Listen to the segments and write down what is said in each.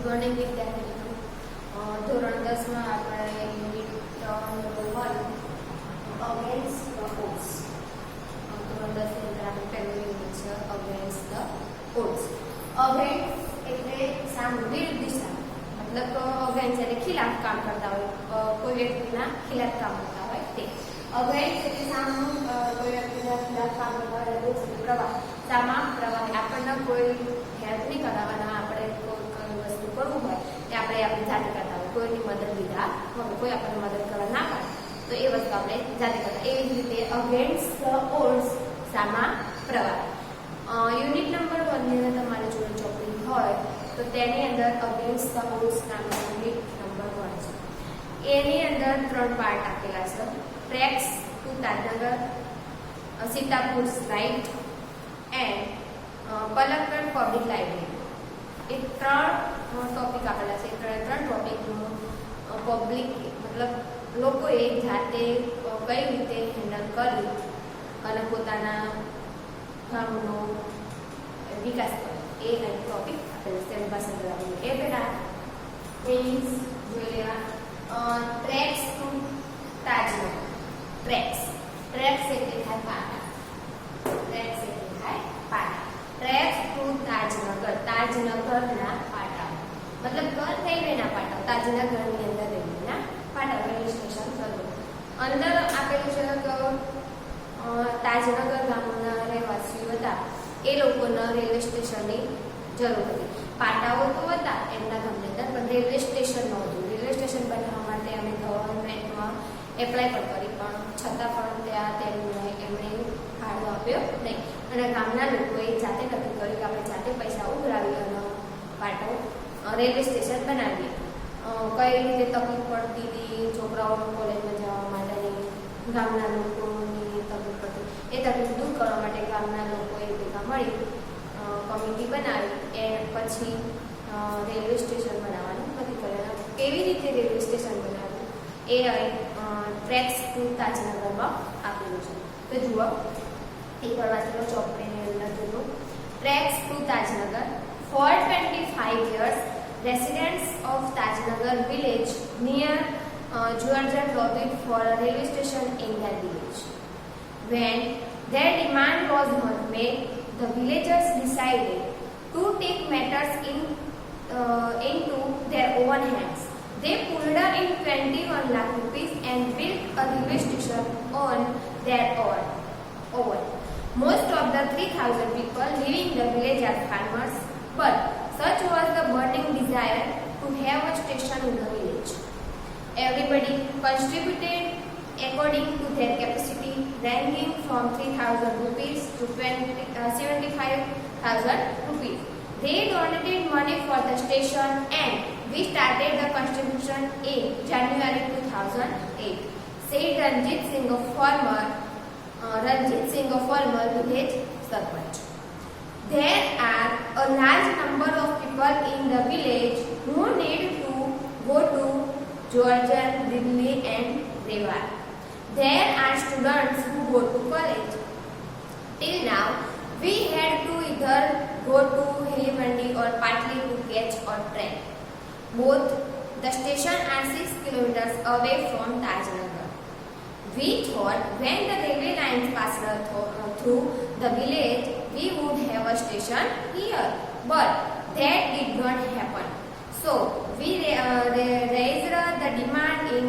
Morning વિદ્યાર્થી મિત્રો, ધોરણ 10 માં આપણે unit number 1 against the odds. ધોરણ 10 ની અંદર આપણે પહેલું યુનિટ છે અગેન્સ્ટ ધ ઓડ્સ. અગેન્સ્ટ એટલે સામે વિરુદ્ધ દિશા, મતલબ અગેન્સ્ટ એટલે ખિલાફ કામ કરતા હોય, કોઈ વ્યક્તિના ખિલાફ કામ કરતા હોય તે. અગેન્સ્ટ એટલે સામું કોઈ વ્યક્તિના ખિલાફ કામ કરતા હોય એટલે પ્રવાહ. સામા પ્રવાહ આપણને કોઈ હેલ્પ નહીં કરાવવાના, આપણે કોઈ વસ્તુ કરવું હોય તે આપણે આપણી જાતે કરતા હોય, કોઈની મદદ લીધા વગર. કોઈ આપણને મદદ કરવા ના પાડે તો એ વસ્તુ આપણે જાતે કરતા. એવી જ રીતે અગેન્સ્ટ ધ ઓડ્સ સામા પ્રવાહ. યુનિટ નંબર 1 ની અંદર તમારે જોડે ચોપડી હોય તો તેની અંદર અગેન્સ્ટ ધ ઓડ્સ નામનો યુનિટ નંબર 1 છે. એની અંદર 3 પાર્ટ આપેલા છે: tracks to Tajnagar, Sitapur slide and Palakkad public library. એ 3 ટોપિક આપેલા છે. ત્રણ ટોપિકનું પબ્લિક મતલબ લોકોએ જાતે કઈ રીતે હેન્ડલ કરી અને પોતાના ગામનો વિકાસ કર્યો એ અહીં ટોપિક આપેલો છે. તેની પાસે એ પેલા થિંગ્સ જોઈ લેવા. Tracks to Tajnagar. ટ્રેક્સ એટલે થાય પાટા. ટ્રેક્સ એટલે થાય પાટા. ટ્રેક્સ ટુ તાજનગર, તાજનગરના પાટા, મતલબ ઘર રેલવેના પાટા. તાજનગરની અંદર રેલવેના પાટા, રેલવે સ્ટેશન થતું. અંદર આપેલું છે કે તાજનગર ગામના રહેવાસીઓ હતા, એ લોકોના રેલવે સ્ટેશનની જરૂર હતી. પાટાઓ તો હતા એમના ગામની અંદર, પણ રેલવે સ્ટેશન નહોતું. રેલવે સ્ટેશન બનાવવા માટે અમે ગવર્મેન્ટમાં એપ્લાય પણ કરી, પણ છતાં પણ ત્યાં એમણે ફાળો આપ્યો નહીં. અને ગામના લોકોએ જાતે નક્કી કર્યું કે આપણે જાતે પૈસા ઉઘરાવી અને પાટો રેલવે સ્ટેશન બનાવીએ. કઈ રીતે તકલીફ પડતી હતી છોકરાઓને કોલેજમાં જવા માટેની, ગામના લોકોની તકલીફ પડતી, એ તકલીફ દૂર કરવા માટે ગામના લોકોએ ભેગા મળી કમિટી બનાવી. એ પછી રેલવે સ્ટેશન બનાવવાનું નક્કી કર્યું. કેવી રીતે રેલવે સ્ટેશન બનાવ્યું એ ટ્રેક્સ ટુ તાજનગરમાં આપેલું છે. તો જુઓ, એકવાર વાંચેલો ચોપડીની અંદર જોયું. Tracks to Tajnagar. For 25 years, residents of Tajnagar village near Jurjan lobbied for a railway station in their village. When their demand was not met, the villagers decided to take matters into their own hands. They pulled in 21 lakh rupees and built a railway station on their own. Most of the 3,000 people living in the village are farmers, but such was the burning desire to have a station in the village. Everybody contributed according to their capacity, ranging from 3,000 rupees to 75,000 rupees. They donated money for the station and we started the construction in January 2008, said Ranjit Singh, a former village sarpanch. There are a large number of people in the village who need to go to Jurjan, Delhi and Rewar. There are students who go to college. Till now, we had to either go to Hilimandi or Patli to catch a train. Both the station are 6 kilometers away from Tajnagar. We thought when the railway lines passed through the village, we would have a station here, but that did not happen. So we raised the demand in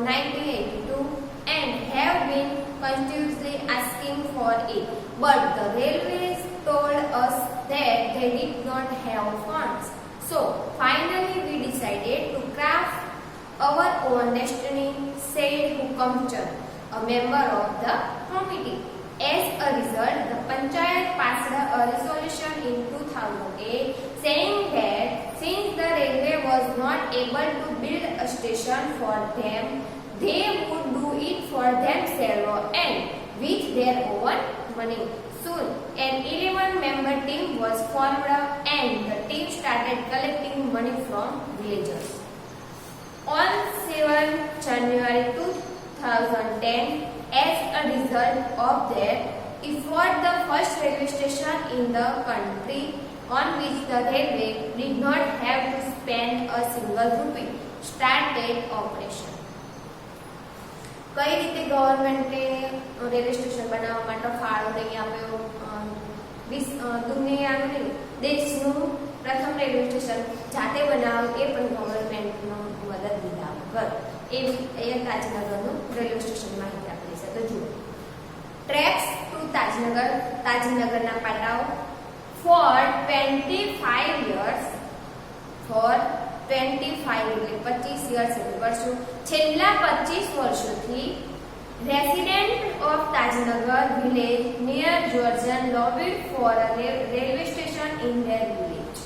1982 and have been continuously asking for it. But the railways told us that they did not have funds. So finally we decided to craft our own destiny, said Hukam Chand, a member of the committee. As a result, the Panchayat passed a resolution in 2008 saying that since the railway was not able to build a station for them, they would do it for themselves and with their own money. Soon, an 11-member team was formed and the team started collecting money from villagers. On 7 January 2010, as a result of their effort, the first railway station in the country on which the railway did not have to spend a single rupee started operation. કઈ રીતે ગવર્મેન્ટે railway station બનાવવા માટે ફાળો નહીં આપ્યો? દુનિયાનું દેશનું પ્રથમ રેલવે સ્ટેશન જાતે બનાવ્યું, એ પણ ગવર્મેન્ટનો મદદ લીધા વગર. એ તાજનગરનું રેલવે સ્ટેશન માહિતી આપેલી છે. તો જુઓ, ટ્રેક્સ ટુ તાજનગર, તાજનગરના પાટાઓ for 25 years, for 25 એટલે 25 years એટલે વર્ષો, છેલ્લા 25 વર્ષોથી resident of Tajnagar village near Georgian lobbied for a railway station in their village.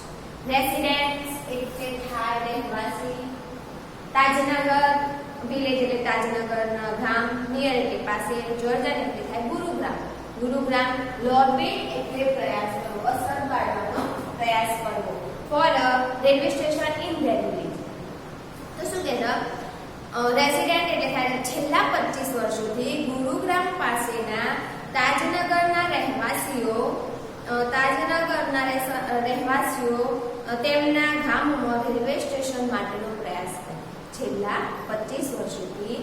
Residents એટલે થાય રહેવાસી, તાજનગર વિલેજ એટલે તાજનગરના ગામ, નિયર એટલે પાસે, જોર્જન એટલે થાય ગુરુગ્રામ, ગુરુગ્રામ, લોબીડ એટલે પ્રયાસ કરવો, અસર પાડવાનો પ્રયાસ કરવો, four a railway station in their village. તો શું કહેતા, રેસિડેન્ટ એટલે થાય છેલ્લા 25 વર્ષોથી ગુરુગ્રામ પાસેના તાજનગરના રહેવાસીઓ, તેમના ગામમાં રેલવે સ્ટેશન માટેનો પ્રયાસ કરે. છેલ્લા 25 વર્ષોથી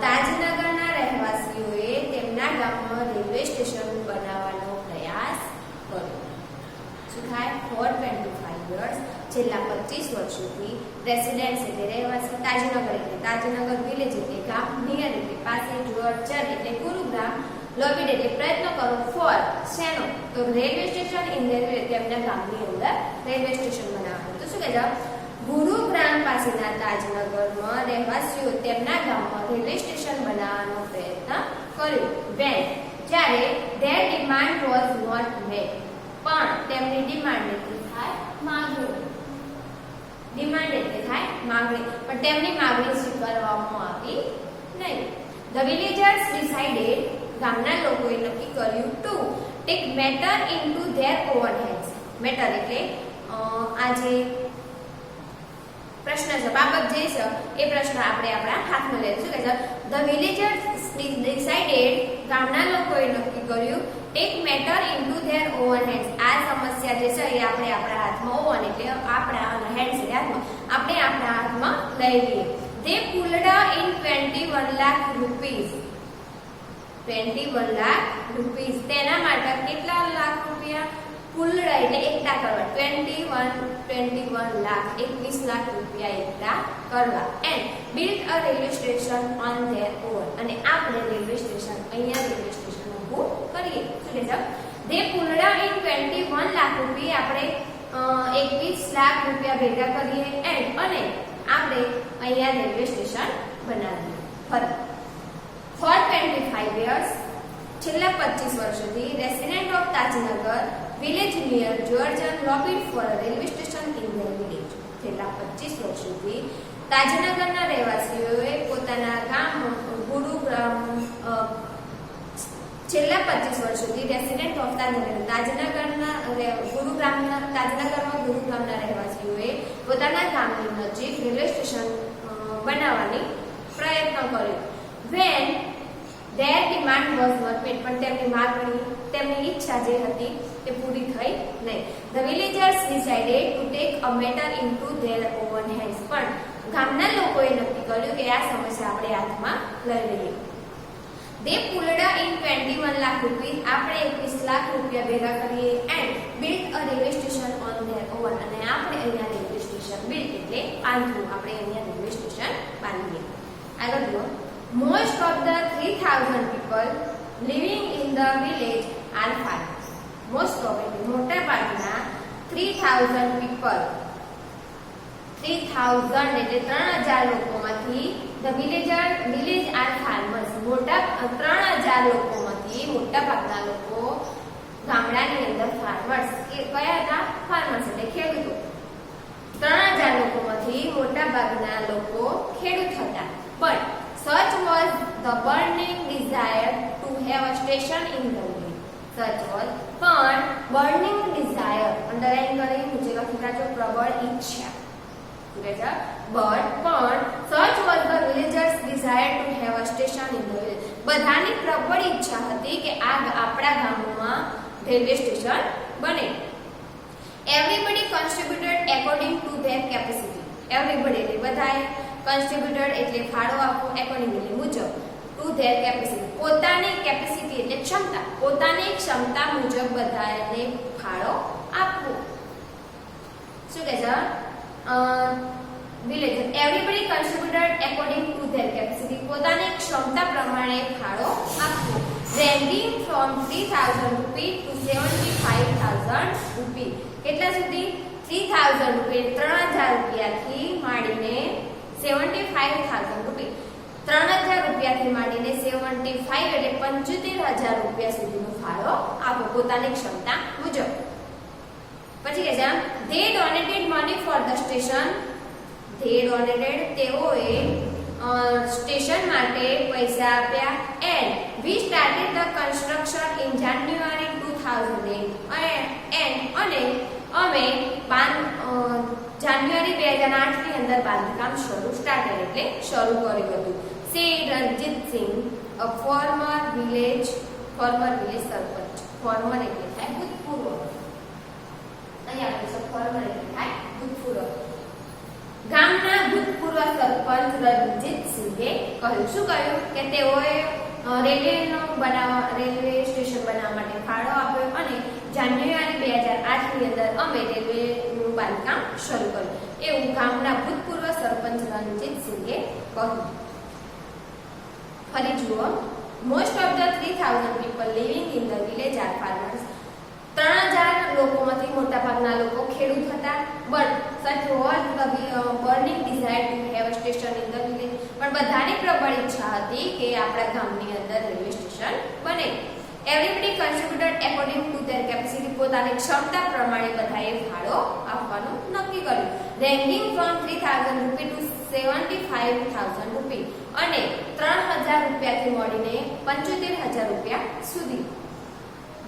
તાજનગરના રહેવાસીઓએ તેમના ગામમાં રેલવે સ્ટેશન બનાવવાનો પ્રયાસ કર્યો. શું થાય? ફોર 25 years, છેલ્લા 25 વર્ષોથી રેસિડેન્ટ્સ એટલે રહેવાસી, તાજનગર એટલે તાજનગર વિલેજ એટલે ગામ, નિયર એટલે પાસે, જોર્જન એટલે ગુરુગ્રામ, લોબીડ એટલે પ્રયત્ન કરો, ફોર શેનો? તો રેલવે સ્ટેશન ઇન રેલવે, તેમના ગામની અંદર રેલવે સ્ટેશન બનાવવાનું. તો શું કહેતા, ગુરુગ્રામ પાસેના તાજનગરમાં રહેવાસીઓ તેમના ગામમાં રેલવે સ્ટેશન બનાવવાનો પ્રયત્ન કર્યો. વેન, જ્યારે their demand was not met, પણ તેમની ડિમાન્ડ એટલે થાય માંગણી, ડિમાન્ડ એટલે થાય માંગણી, પણ તેમની માંગણી સ્વીકારવામાં આવી નહીં. ધ વિલેજર્સ ડિસાઇડેડ, ગામના લોકોએ નક્કી કર્યું, to take matter into their own hands. Matter એટલે આ જે પ્રશ્ન છે, બાબત જે છે એ પ્રશ્ન આપણે આપણા હાથમાં લઈશું. કે ધ વિલેજર્સ ડિસાઇડેડ, ગામના લોકોએ નક્કી કર્યું, take matter into their own hands, આ સમસ્યા જે છે એ આપણે આપણા હાથમાં, ઓવન એટલે આપણા હેન્ડ્સ એટલે હાથમાં, આપણે આપણા હાથમાં લઈ લઈએ. They pulled in 21 lakh rupees, 21 lakh rupees, તેના માટે કેટલા લાખ રૂપિયા? પુલ્ડ એટલે એકઠા કરવા, 21 લાખ, 21 લાખ રૂપિયા એકઠા કરવા. And built a railway station on there oven, અને આપણે રેલવે સ્ટેશન, અહીંયા રેલવે સ્ટેશન ઊભું કરીએ. શું કહે છે? They pulled in 21 lakh રૂપિયા, આપણે 21 લાખ રૂપિયા ભેગા કરીએ, એન્ડ અને આપણે અહીંયા રેલવે સ્ટેશન બનાવીએ. ફોર 25 years, છેલ્લા 25 વર્ષોથી resident of Tajnagar village near Gurgaon lobbied for railway station in their village. છેલ્લા 25 વર્ષોથી તાજનગરના રહેવાસીઓએ પોતાના ગામ ગુરુગ્રામ, છેલ્લા 25 વર્ષોથી રેસિડેન્ટ ઓફ તાજનગરના ગુરુગ્રામના રહેવાસીઓએ પોતાના ગામની નજીક રેલવે સ્ટેશન બનાવવાની પ્રયત્ન કર્યો. When their demand was not met, પણ તેમની માંગણી, તેમની ઈચ્છા જે હતી તે પૂરી થઈ નહીં. The villagers decided to take a matter into their own hands, પણ ગામના લોકોએ નક્કી કર્યું કે આ સમસ્યા આપણે હાથમાં લઈ લઈએ. They pulled in 21 lakh rupees, આપણે 21 લાખ રૂપિયા ભેગા કરીએ, and built a railway station on there oven, અને આપણે અહીંયા રેલવે સ્ટેશન બિલ્ટ એટલે બાંધવું, આપણે અહીંયા રેલવે સ્ટેશન બાંધીએ. આગળ જુઓ, most of the 3000 people living in the village are farmers. Most of એટલે મોટા ભાગના 3000 people, 3000 એટલે 3000 લોકોમાંથી, the village are farmers, મોટા 3000 લોકોમાંથી મોટા ભાગના લોકો ગામડાની અંદર ફાર્મર્સ, કે કયા હતા? ફાર્મર્સ એટલે ખેડૂતો. 3000 લોકોમાંથી મોટા ભાગના લોકો ખેડૂત હતા. પણ such was the burning desire to have a station in the village. Such was, પણ burning desire, underline કરી નીચે લખી રાખજો, પ્રબળ ઈચ્છા. but such was the villagers' desire to have a station in the village. બધાની પ્રબળ ઈચ્છા હતી કે આ આપણા ગામમાં રેલવે સ્ટેશન બને. Everybody contributed according to their capacity. Everybody એટલે બધાએ, કન્ટ્રીબ્યુટેડ એટલે ફાળો આપવો, એકોર્ડિંગલી મુજબ, ટુ ધેર કેપેસિટી પોતાની કેપેસિટી એટલે ક્ષમતા, પોતાની ક્ષમતા મુજબ બધાને ફાળો આપવો. શું કહે છે? Village everybody contributed according to their capacity પોતાની ક્ષમતા પ્રમાણે ફાળો આપવો. રેન્જિંગ ફ્રોમ 3000 રૂપી ટુ 75000 રૂપી. કેટલા સુધી? 3000 રૂપી 3000 રૂપિયાથી માંડીને 75000 રૂપી. 3000 રૂપિયાથી માંડીને 75 એટલે 75000 રૂપિયા સુધીનો ફાળો આપો પોતાની ક્ષમતા મુજબ. પછી કે છે they donated money for the station. they donated તેઓએ સ્ટેશન માટે પૈસા આપ્યા. and we started the construction in January 2008 અને અમે જાન્યુઆરી 2008 ની અંદર બાંધકામ સ્ટાર્ટ એટલે શરૂ કર્યું હતું. Say Ranjit Singh, a former village sarpanch. Former એટલે થાય ભૂતપૂર્વ. અહીંયા આપણે છે ફોર્મર એટલે થાય ભૂતપૂર્વ. ગામના ભૂતપૂર્વ સરપંચ રણજીત સિંહે કહ્યું. શું કહ્યું? કે તેઓએ રેલવે સ્ટેશન બનાવવા માટે ફાળો આપ્યો અને જાન્યુઆરી 2008 ની અંદર અમે રેલવેનું બાંધકામ શરૂ કર્યું. એવું ગામના ભૂતપૂર્વ સરપંચ રણજીત સિંહે કહ્યું. ફરી જુઓ. Most of the 3000 people living in the village are farmers. 3000 લોકોમાંથી મોટાભાગના લોકો ખેડૂત હતા. But such was the burning desire to have a station in the village. પણ બધાની પ્રબળ ઈચ્છા હતી કે આપણા ગામની અંદર રેલવે સ્ટેશન બને. Everybody contributed according to their capacity પોતાની ક્ષમતા પ્રમાણે બધાએ ફાળો આપવાનું નક્કી કર્યું. રેન્જિંગ ફ્રોમ 3000 રૂપી ટુ 75000 રૂપી અને 3000 રૂપિયાથી મળીને 75000 રૂપિયા સુધી.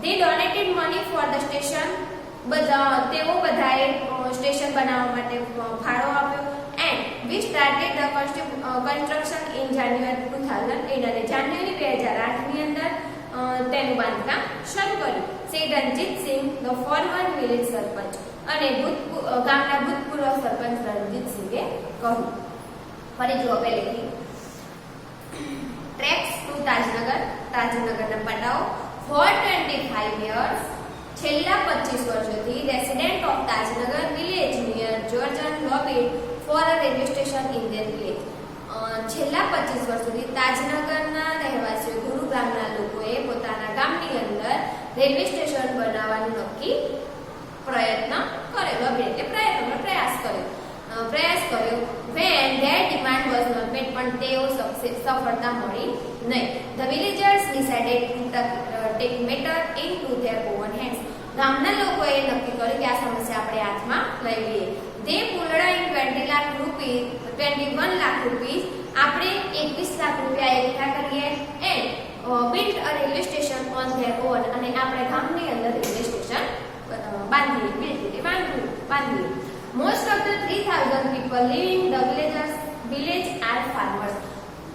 they donated money for the station. તેઓ બધાએ સ્ટેશન બનાવવા માટે ફાળો આપ્યો. and we started the construction in January 2008 અને જાન્યુઆરી 2008 ની અંદર તેનું બાંધકામ શરૂ કર્યું. શ્રી રણજીત સિંહ, the former village સરપંચ અને ગામના ભૂતપૂર્વ સરપંચ રણજીત સિંહે કહ્યું. ફરી જુઓ પહેલેથી. Tracks to Tajnagar. તાજનગરના પટાઓ. For 25 years છેલ્લા 25 વર્ષોથી resident of Tajnagar village near Gurgaon lobbied for a railway station in their village. છેલ્લા 25 વર્ષ સુધી તાજનગરના રહેવાસીઓ ગુરુગ્રામના લોકોએ પોતાના ગામની અંદર રેલવે સ્ટેશન બનાવવાનું નક્કી પ્રયત્ન કર્યો. લોબિડ એટલે પ્રયાસ કર્યો. when their demand was not met પણ તેઓ સફળતા મળી નહીં. the villagers decided to take matter into their own hands. ગામના લોકોએ નક્કી કર્યું કે આ સમસ્યા આપણે હાથમાં લઈ લઈએ. they pulled in 21 lakh rupees. આપણે 21 લાખ રૂપિયા એકઠા કરીએ and built a railway station on their own અને આપણે ગામની અંદર રેલવે સ્ટેશન બાંધીએ. Most of the 3000 people living in the village are farmers.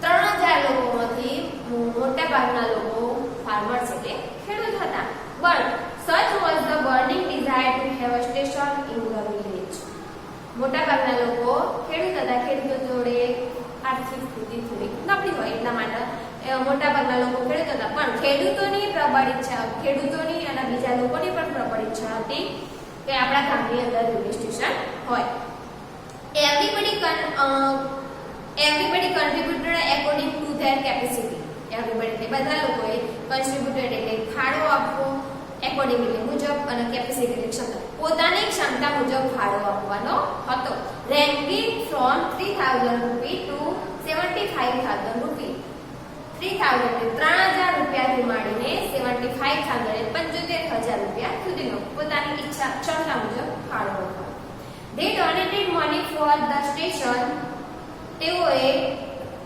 3000 લોકોમાંથી મોટા ભાગના લોકો farmers એટલે ખેડૂત હતા. But such was the burning desire to have a station in the village. મોટા ભાગના લોકો ખેડૂત હતા. ખેડૂતો જોડે આર્થિક સ્થિતિ થોડી નબળી હોય એટલા માટે મોટા ભાગના લોકો ખેડૂત હતા. પણ ખેડૂતોની અને બીજા લોકોની પણ પ્રબળ ઈચ્છા હતી કે આપણા ગામની અંદર રેલવે સ્ટેશન હોય. Everybody contributed according to their capacity. Everybody એટલે બધા લોકોએ કન્ટ્રીબ્યુટેડ એટલે ફાળો આપવો, એકોર્ડિંગ એટલે મુજબ અને કેપેસિટી એટલે ક્ષમતા. પોતાની ક્ષમતા મુજબ ફાળો આપવાનો હતો. રેન્જિંગ ફ્રોમ 3000 રૂપી ટુ 75000 રૂપી. 3000 રૂપિયાથી માંડીને 75000 75000 રૂપિયા સુધીનો પોતાની ક્ષમતા મુજબ ફાળો આપવાનો. they donated money for the station. તેઓએ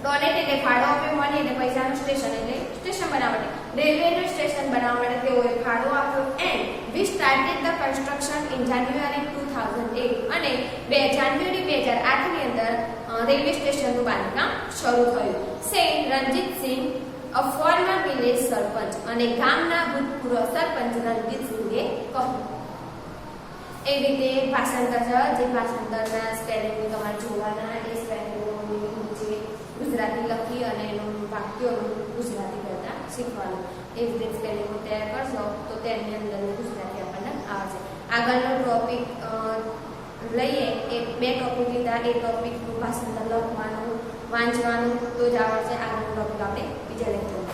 ડોનેટ એટલે ફાળો આપ્યો. મની એટલે પૈસાનું, સ્ટેશન એટલે સ્ટેશન બનાવવા માટે, રેલવેનું સ્ટેશન બનાવવા માટે તેઓએ ફાળો આપ્યો. and we started the construction in January 2008 અને જાન્યુઆરી 2008 ની અંદર રેલવે સ્ટેશનનું બાંધકામ શરૂ થયું. say Ranjit Singh, a former village સરપંચ અને ગામના ભૂતપૂર્વ સરપંચ રણજીત સિંહે કહ્યું. એ રીતે ભાષાંતર છે, જે ભાષાંતરના સ્પેલિંગ તમારે જોવાના, એ સ્પેલિંગોની નીચે ગુજરાતી લખી અને એનું વાક્યોનું ગુજરાતી કરતા શીખવાનું. એ રીતે સ્પેલિંગો તૈયાર કરશો તો તેની અંદર ગુજરાતી આપણને આવશે. આગળનો ટોપિક લઈએ, એ 2 ટોપિક લીધા, એ ટોપિકનું ભાષાંતર લખવાનું, વાંચવાનું તો જ આવડશે. આગળનો ટોપિક આપણે બીજા લેક્ચરમાં